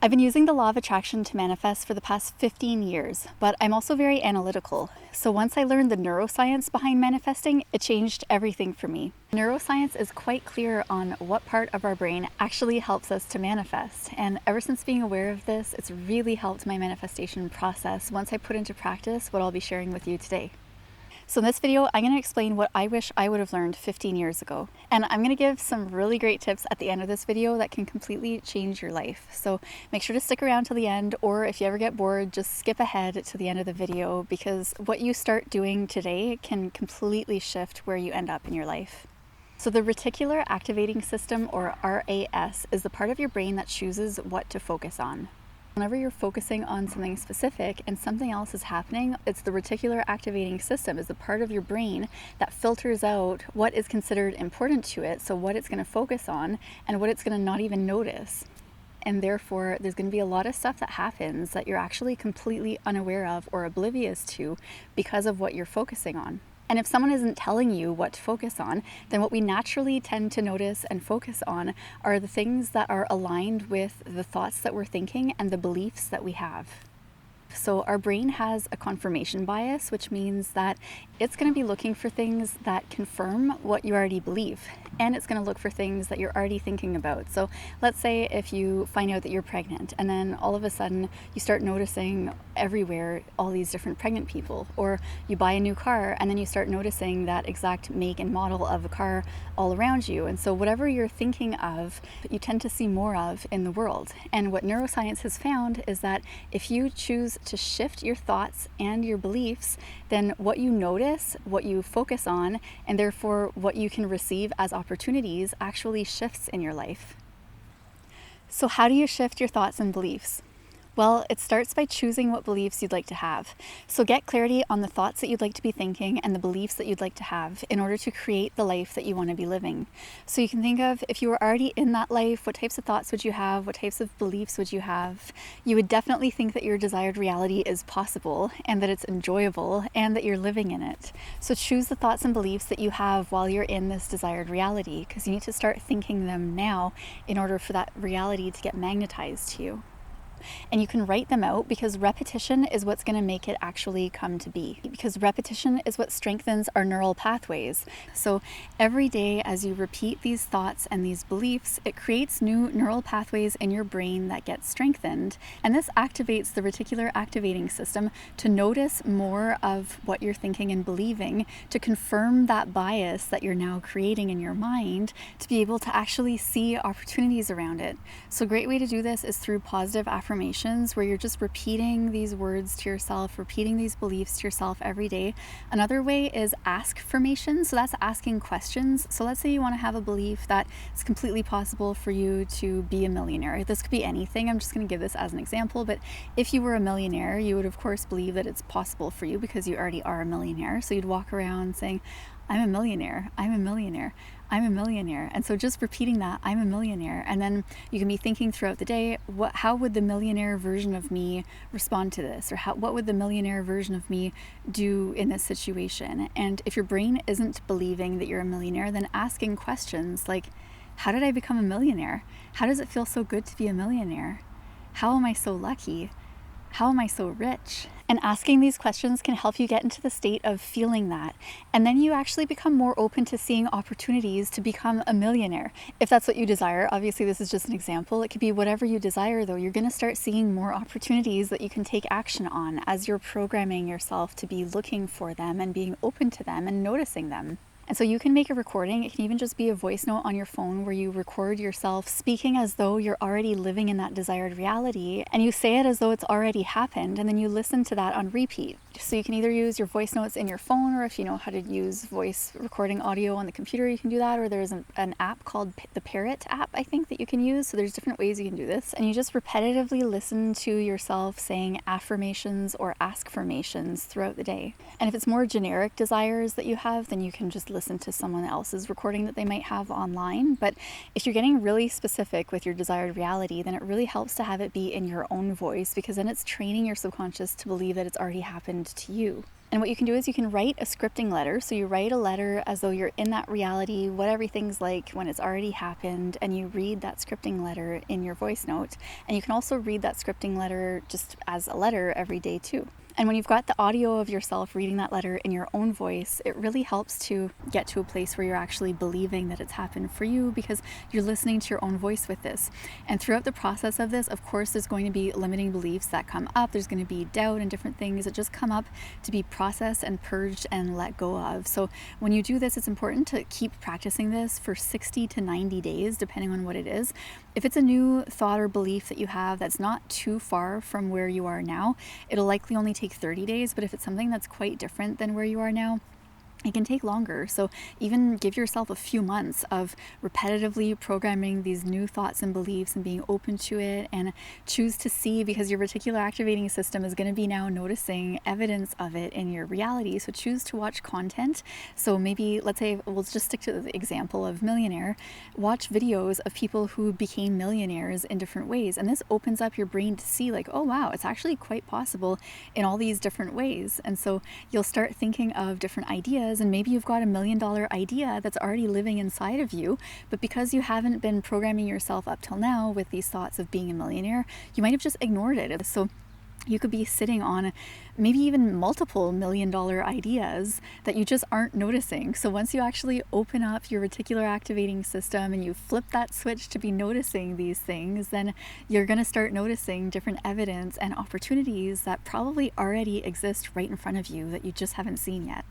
I've been using the law of attraction to manifest for the past 15 years, but I'm also very analytical. So once I learned the neuroscience behind manifesting, it changed everything for me. Neuroscience is quite clear on what part of our brain actually helps us to manifest. And ever since being aware of this, it's really helped my manifestation process once I put into practice what I'll be sharing with you today. So in this video, I'm going to explain what I wish I would have learned 15 years ago. And I'm going to give some really great tips at the end of this video that can completely change your life. So make sure to stick around till the end, or if you ever get bored, just skip ahead to the end of the video, because what you start doing today can completely shift where you end up in your life. So the reticular activating system, or RAS, is the part of your brain that chooses what to focus on. Whenever you're focusing on something specific and something else is happening, it's the reticular activating system is the part of your brain that filters out what is considered important to it, so what it's going to focus on and what it's going to not even notice. And therefore, there's going to be a lot of stuff that happens that you're actually completely unaware of or oblivious to because of what you're focusing on. And if someone isn't telling you what to focus on, then what we naturally tend to notice and focus on are the things that are aligned with the thoughts that we're thinking and the beliefs that we have. So our brain has a confirmation bias, which means that it's going to be looking for things that confirm what you already believe, and it's going to look for things that you're already thinking about. So let's say if you find out that you're pregnant, and then all of a sudden you start noticing everywhere all these different pregnant people, or you buy a new car and then you start noticing that exact make and model of a car all around you. And so whatever you're thinking of, you tend to see more of in the world. And what neuroscience has found is that if you choose to shift your thoughts and your beliefs, then what you notice, what you focus on, and therefore what you can receive as opportunities actually shifts in your life. So how do you shift your thoughts and beliefs? Well, it starts by choosing what beliefs you'd like to have. So get clarity on the thoughts that you'd like to be thinking and the beliefs that you'd like to have in order to create the life that you want to be living. So you can think of, if you were already in that life, what types of thoughts would you have? What types of beliefs would you have? You would definitely think that your desired reality is possible and that it's enjoyable and that you're living in it. So choose the thoughts and beliefs that you have while you're in this desired reality, because you need to start thinking them now in order for that reality to get magnetized to you. And you can write them out, because repetition is what's going to make it actually come to be. Because repetition is what strengthens our neural pathways. So every day as you repeat these thoughts and these beliefs, it creates new neural pathways in your brain that get strengthened. And this activates the reticular activating system to notice more of what you're thinking and believing, to confirm that bias that you're now creating in your mind, to be able to actually see opportunities around it. So a great way to do this is through positive affirmations, where you're just repeating these words to yourself, repeating these beliefs to yourself every day. Another way is ask-formations. So that's asking questions. So let's say you want to have a belief that it's completely possible for you to be a millionaire. This could be anything. I'm just going to give this as an example. But if you were a millionaire, you would of course believe that it's possible for you because you already are a millionaire. So you'd walk around saying, I'm a millionaire, I'm a millionaire, I'm a millionaire. And so just repeating that, I'm a millionaire. And then you can be thinking throughout the day, how would the millionaire version of me respond to this? Or what would the millionaire version of me do in this situation? And if your brain isn't believing that you're a millionaire, then asking questions like, how did I become a millionaire? How does it feel so good to be a millionaire? How am I so lucky? How am I so rich? And asking these questions can help you get into the state of feeling that. And then you actually become more open to seeing opportunities to become a millionaire, if that's what you desire. Obviously, this is just an example. It could be whatever you desire, though. You're going to start seeing more opportunities that you can take action on as you're programming yourself to be looking for them and being open to them and noticing them. And so you can make a recording. It can even just be a voice note on your phone where you record yourself speaking as though you're already living in that desired reality, and you say it as though it's already happened, and then you listen to that on repeat. So you can either use your voice notes in your phone, or if you know how to use voice recording audio on the computer, you can do that. Or there's an app called the Parrot app, I think, that you can use. So there's different ways you can do this. And you just repetitively listen to yourself saying affirmations or ask-formations throughout the day. And if it's more generic desires that you have, then you can just listen to someone else's recording that they might have online. But if you're getting really specific with your desired reality, then it really helps to have it be in your own voice, because then it's training your subconscious to believe that it's already happened to you. And what you can do is you can write a scripting letter. So you write a letter as though you're in that reality, what everything's like when it's already happened, and you read that scripting letter in your voice note. And you can also read that scripting letter just as a letter every day too. And when you've got the audio of yourself reading that letter in your own voice, it really helps to get to a place where you're actually believing that it's happened for you, because you're listening to your own voice with this. And throughout the process of this, of course, there's going to be limiting beliefs that come up. There's going to be doubt and different things that just come up to be processed and purged and let go of. So when you do this, it's important to keep practicing this for 60 to 90 days, depending on what it is. If it's a new thought or belief that you have that's not too far from where you are now, it'll likely only take 30 days. But if it's something that's quite different than where you are now, it can take longer. So even give yourself a few months of repetitively programming these new thoughts and beliefs and being open to it, and choose to see, because your reticular activating system is going to be now noticing evidence of it in your reality. So choose to watch content. So maybe, let's say, we'll just stick to the example of millionaire. Watch videos of people who became millionaires in different ways. And this opens up your brain to see like, oh wow, it's actually quite possible in all these different ways. And so you'll start thinking of different ideas. And maybe you've got $1 million idea that's already living inside of you, but because you haven't been programming yourself up till now with these thoughts of being a millionaire, you might have just ignored it. So you could be sitting on maybe even multiple $1 million ideas that you just aren't noticing. So once you actually open up your reticular activating system and you flip that switch to be noticing these things, then you're going to start noticing different evidence and opportunities that probably already exist right in front of you that you just haven't seen yet.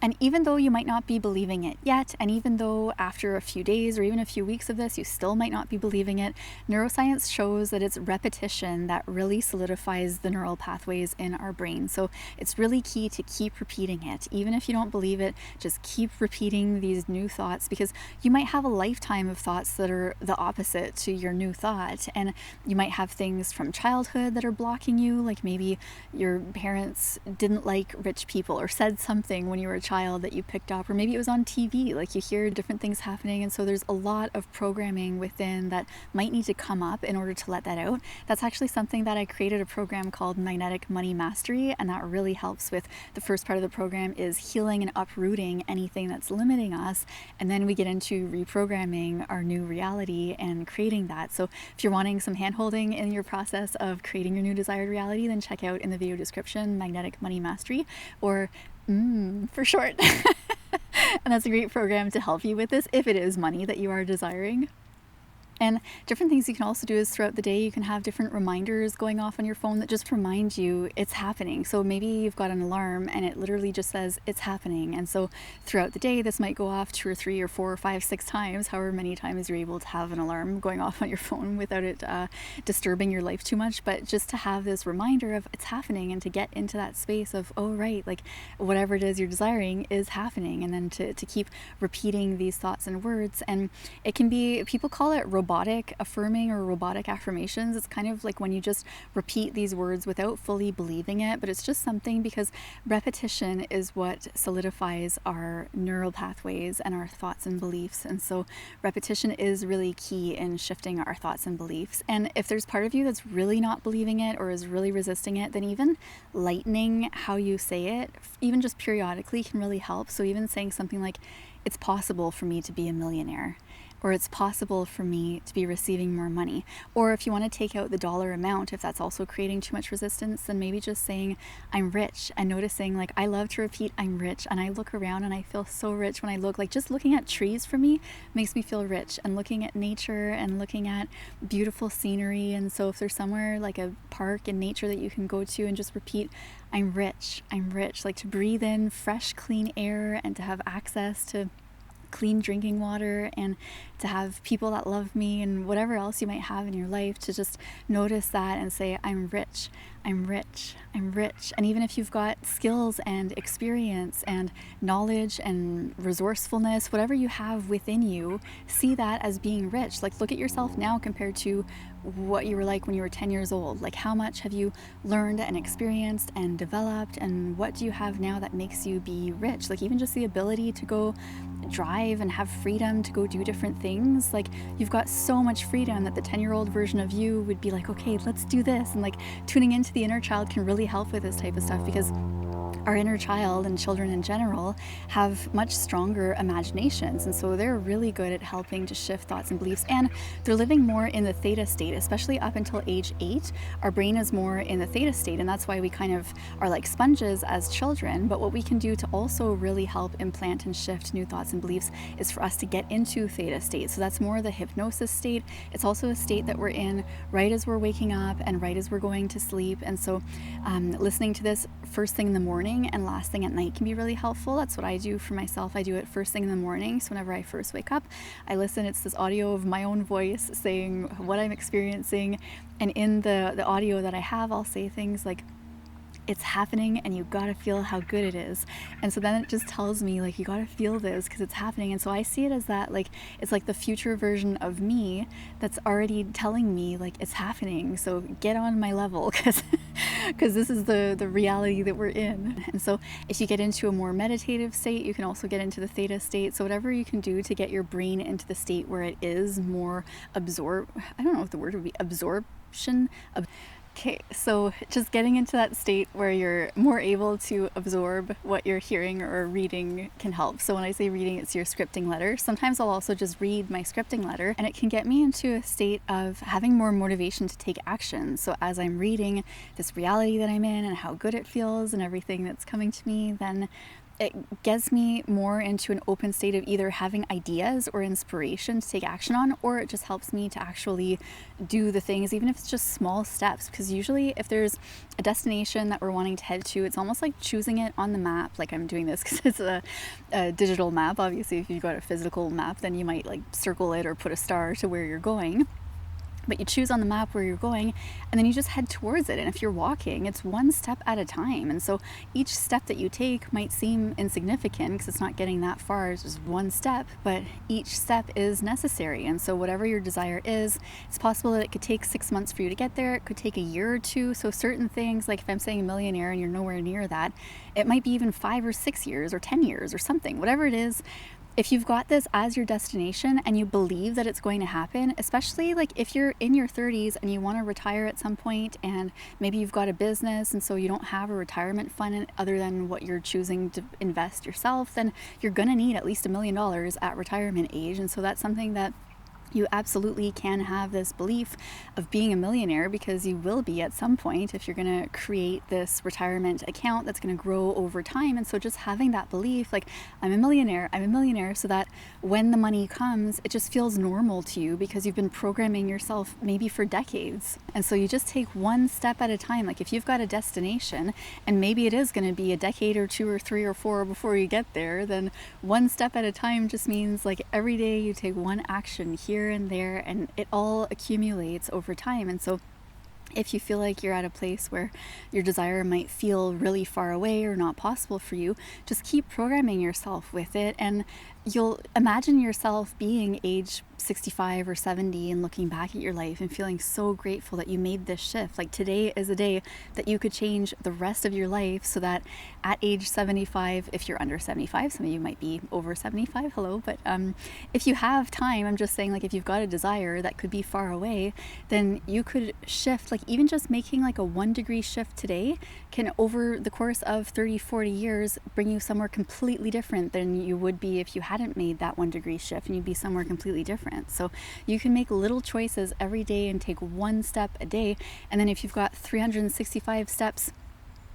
And even though you might not be believing it yet, and even though after a few days or even a few weeks of this, you still might not be believing it, neuroscience shows that it's repetition that really solidifies the neural pathways in our brain. So it's really key to keep repeating it. Even if you don't believe it, just keep repeating these new thoughts, because you might have a lifetime of thoughts that are the opposite to your new thought. And you might have things from childhood that are blocking you, like maybe your parents didn't like rich people or said something when you were a child that you picked up, or maybe it was on TV, like you hear different things happening. And so there's a lot of programming within that might need to come up in order to let that out. That's actually something that I created a program called Magnetic Money Mastery, and that really helps with the first part of the program is healing and uprooting anything that's limiting us, and then we get into reprogramming our new reality and creating that. So if you're wanting some hand-holding in your process of creating your new desired reality, then check out in the video description Magnetic Money Mastery, or for short. And that's a great program to help you with this if it is money that you are desiring. And different things you can also do is throughout the day, you can have different reminders going off on your phone that just remind you it's happening. So maybe you've got an alarm and it literally just says it's happening. And so throughout the day, this might go off 2 or 3 or 4 or 5, 6 times, however many times you're able to have an alarm going off on your phone without it disturbing your life too much. But just to have this reminder of it's happening, and to get into that space of, oh, right, like whatever it is you're desiring is happening. And then to keep repeating these thoughts and words. And it can be, people call it robotic affirming or robotic affirmations. It's kind of like when you just repeat these words without fully believing it, but it's just something, because repetition is what solidifies our neural pathways and our thoughts and beliefs. And so repetition is really key in shifting our thoughts and beliefs. And if there's part of you that's really not believing it or is really resisting it, then even lightening how you say it, even just periodically, can really help. So even saying something like, it's possible for me to be a millionaire, or it's possible for me to be receiving more money. Or if you want to take out the dollar amount, if that's also creating too much resistance, then maybe just saying, I'm rich, and noticing, like, I love to repeat, I'm rich, and I look around and I feel so rich when I look, like, just looking at trees for me makes me feel rich, and looking at nature and looking at beautiful scenery. And so if there's somewhere like a park in nature that you can go to and just repeat, I'm rich, like to breathe in fresh, clean air, and to have access to clean drinking water, and to have people that love me, and whatever else you might have in your life, to just notice that and say, I'm rich. And even if you've got skills and experience and knowledge and resourcefulness, whatever you have within you, see that as being rich. Like, look at yourself now compared to what you were like when you were 10 years old. Like, how much have you learned and experienced and developed, and what do you have now that makes you be rich? Like, even just the ability to go drive and have freedom to go do different things. Like, you've got so much freedom that the 10-year-old version of you would be like, okay, let's do this. And like, tuning into the inner child can really help with this type of stuff, because our inner child and children in general have much stronger imaginations, and so they're really good at helping to shift thoughts and beliefs, and they're living more in the theta state, especially up until age 8. Our brain is more in the theta state, and that's why we kind of are like sponges as children. But what we can do to also really help implant and shift new thoughts and beliefs is for us to get into theta state. So that's more the hypnosis state. It's also a state that we're in right as we're waking up and right as we're going to sleep. And so listening to this first thing in the morning and last thing at night can be really helpful. That's what I do for myself. I do it first thing in the morning. So whenever I first wake up, I listen. It's this audio of my own voice saying what I'm experiencing. And in the audio that I have, I'll say things like, it's happening and you gotta feel how good it is. And so then it just tells me like, you gotta feel this because it's happening. And so I see it as that, like, it's like the future version of me that's already telling me like it's happening. So get on my level because this is the reality that we're in. And so if you get into a more meditative state, you can also get into the theta state. So whatever you can do to get your brain into the state where it is more I don't know if the word would be absorption. Okay, so just getting into that state where you're more able to absorb what you're hearing or reading can help. So when I say reading, it's your scripting letter. Sometimes I'll also just read my scripting letter, and it can get me into a state of having more motivation to take action. So as I'm reading this reality that I'm in and how good it feels and everything that's coming to me, then it gets me more into an open state of either having ideas or inspiration to take action on, or it just helps me to actually do the things, even if it's just small steps. Because usually if there's a destination that we're wanting to head to, it's almost like choosing it on the map. Like I'm doing this because it's a digital map. Obviously, if you've got a physical map, then you might like circle it or put a star to where you're going. But you choose on the map where you're going, and then you just head towards it. And if you're walking, it's one step at a time. And so each step that you take might seem insignificant because it's not getting that far. It's just one step, but each step is necessary. And so whatever your desire is, it's possible that it could take 6 months for you to get there. It could take a year or two. So certain things, like if I'm saying a millionaire and you're nowhere near that, it might be even 5 or 6 years or 10 years or something, whatever it is. If you've got this as your destination and you believe that it's going to happen, especially like if you're in your 30s and you want to retire at some point, and maybe you've got a business and so you don't have a retirement fund other than what you're choosing to invest yourself, then you're going to need at least $1 million at retirement age. And so that's something that you absolutely can have this belief of being a millionaire, because you will be at some point if you're going to create this retirement account that's going to grow over time. And so just having that belief, like I'm a millionaire, so that when the money comes, it just feels normal to you because you've been programming yourself maybe for decades. And so you just take one step at a time. Like if you've got a destination and maybe it is going to be a decade or 2 or 3 or 4 before you get there, then one step at a time just means like every day you take one action here and there, and it all accumulates over time. And so if you feel like you're at a place where your desire might feel really far away or not possible for you, just keep programming yourself with it, and you'll imagine yourself being age 65 or 70 and looking back at your life and feeling so grateful that you made this shift. Like today is a day that you could change the rest of your life, so that at age 75, if you're under 75, some of you might be over 75, hello, but if you have time, I'm just saying, like if you've got a desire that could be far away, then you could shift. Like even just making like a 1 degree shift today can, over the course of 30-40 years, bring you somewhere completely different than you would be if you hadn't made that 1 degree shift, and you'd be somewhere completely different. So you can make little choices every day and take one step a day. And then if you've got 365 steps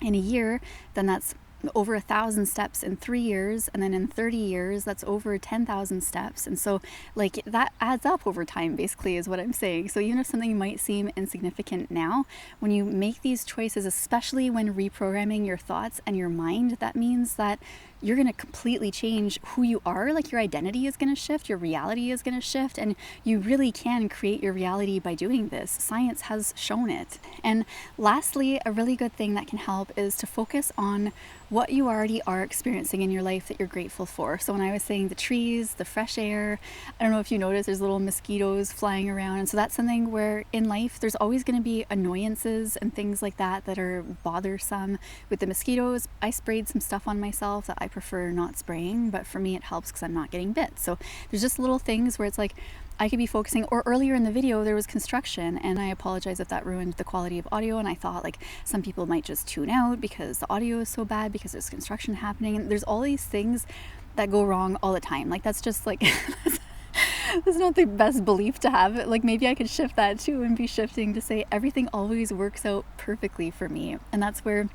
in a year, then that's over 1,000 steps in 3 years, and then in 30 years that's over 10,000 steps. And so like that adds up over time, basically, is what I'm saying. So even if something might seem insignificant now, when you make these choices, especially when reprogramming your thoughts and your mind, that means that you're going to completely change who you are. Like your identity is going to shift, your reality is going to shift, and you really can create your reality by doing this. Science has shown it. And lastly, a really good thing that can help is to focus on what you already are experiencing in your life that you're grateful for. So when I was saying the trees, the fresh air, I don't know if you notice, there's little mosquitoes flying around. And so that's something where in life there's always going to be annoyances and things like that that are bothersome. With the mosquitoes, I sprayed some stuff on myself that I prefer not spraying, but for me it helps because I'm not getting bit. So there's just little things where it's like, I could be focusing, or earlier in the video there was construction, and I apologize if that ruined the quality of audio, and I thought like some people might just tune out because the audio is so bad because there's construction happening, and there's all these things that go wrong all the time. Like that's just like that's not the best belief to have. Like maybe I could shift that too and be shifting to say everything always works out perfectly for me. And that's where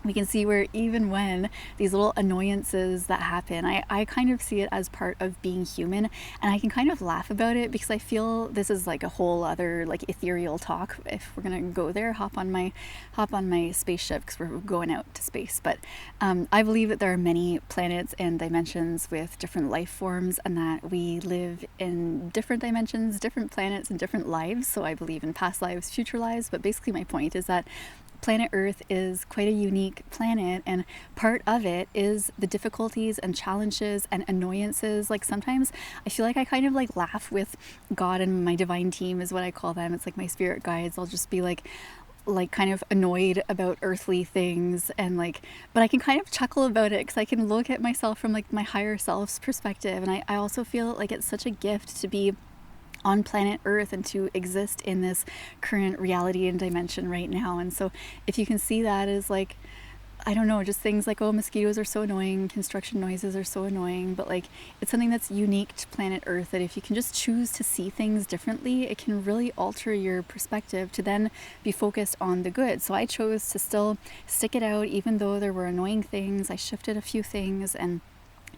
we can see where even when these little annoyances that happen, I kind of see it as part of being human, and I can kind of laugh about it because I feel this is like a whole other like ethereal talk. If we're gonna go there, hop on my spaceship because we're going out to space. But I believe that there are many planets and dimensions with different life forms, and that we live in different dimensions, different planets, and different lives. So I believe in past lives, future lives. But basically my point is that planet Earth is quite a unique planet, and part of it is the difficulties and challenges and annoyances. Like sometimes I feel like I kind of like laugh with God and my divine team is what I call them. It's like my spirit guides. I'll just be like kind of annoyed about earthly things, and like, but I can kind of chuckle about it because I can look at myself from like my higher self's perspective. And I also feel like it's such a gift to be on planet Earth and to exist in this current reality and dimension right now. And so if you can see that as like, I don't know, just things like, oh, mosquitoes are so annoying, construction noises are so annoying, but like it's something that's unique to planet Earth, that if you can just choose to see things differently, it can really alter your perspective to then be focused on the good. So I chose to still stick it out even though there were annoying things. I shifted a few things and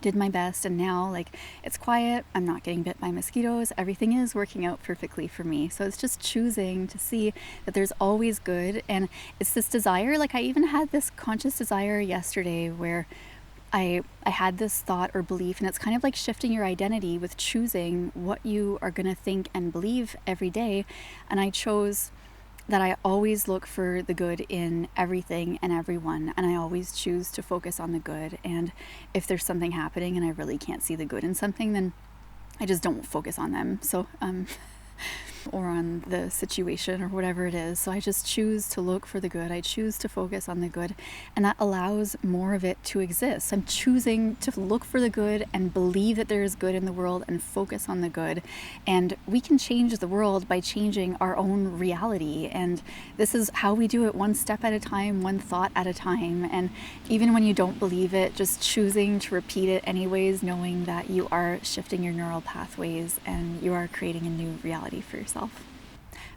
did my best, and now like it's quiet, I'm not getting bit by mosquitoes, everything is working out perfectly for me. So it's just choosing to see that there's always good. And it's this desire, like I even had this conscious desire yesterday where I had this thought or belief, and it's kind of like shifting your identity with choosing what you are going to think and believe every day. And I chose that I always look for the good in everything and everyone, and I always choose to focus on the good. And if there's something happening and I really can't see the good in something, then I just don't focus on them. So or on the situation or whatever it is. So I just choose to look for the good. I choose to focus on the good, and that allows more of it to exist. I'm choosing to look for the good and believe that there is good in the world and focus on the good. And we can change the world by changing our own reality. And this is how we do it, one step at a time, one thought at a time. And even when you don't believe it, just choosing to repeat it anyways, knowing that you are shifting your neural pathways and you are creating a new reality for yourself.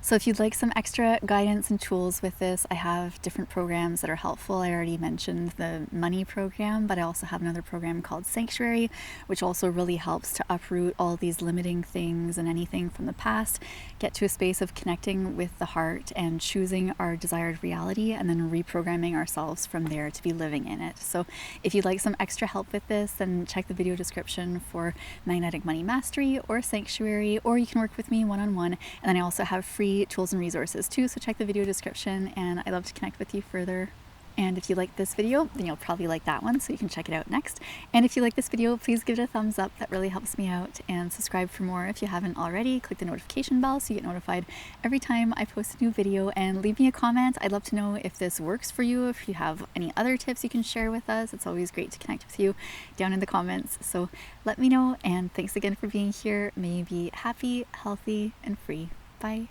So if you'd like some extra guidance and tools with this, I have different programs that are helpful. I already mentioned the money program, but I also have another program called Sanctuary, which also really helps to uproot all these limiting things and anything from the past, get to a space of connecting with the heart and choosing our desired reality, and then reprogramming ourselves from there to be living in it. So if you'd like some extra help with this, then check the video description for Magnetic Money Mastery or Sanctuary, or you can work with me one-on-one. And then I also have free tools and resources too, so check the video description, and I'd love to connect with you further. And if you like this video, then you'll probably like that one, so you can check it out next. And if you like this video, please give it a thumbs up, that really helps me out, and subscribe for more if you haven't already. Click the notification bell so you get notified every time I post a new video, and leave me a comment. I'd love to know if this works for you, if you have any other tips you can share with us. It's always great to connect with you down in the comments, so let me know. And thanks again for being here. May you be happy, healthy, and free. Bye.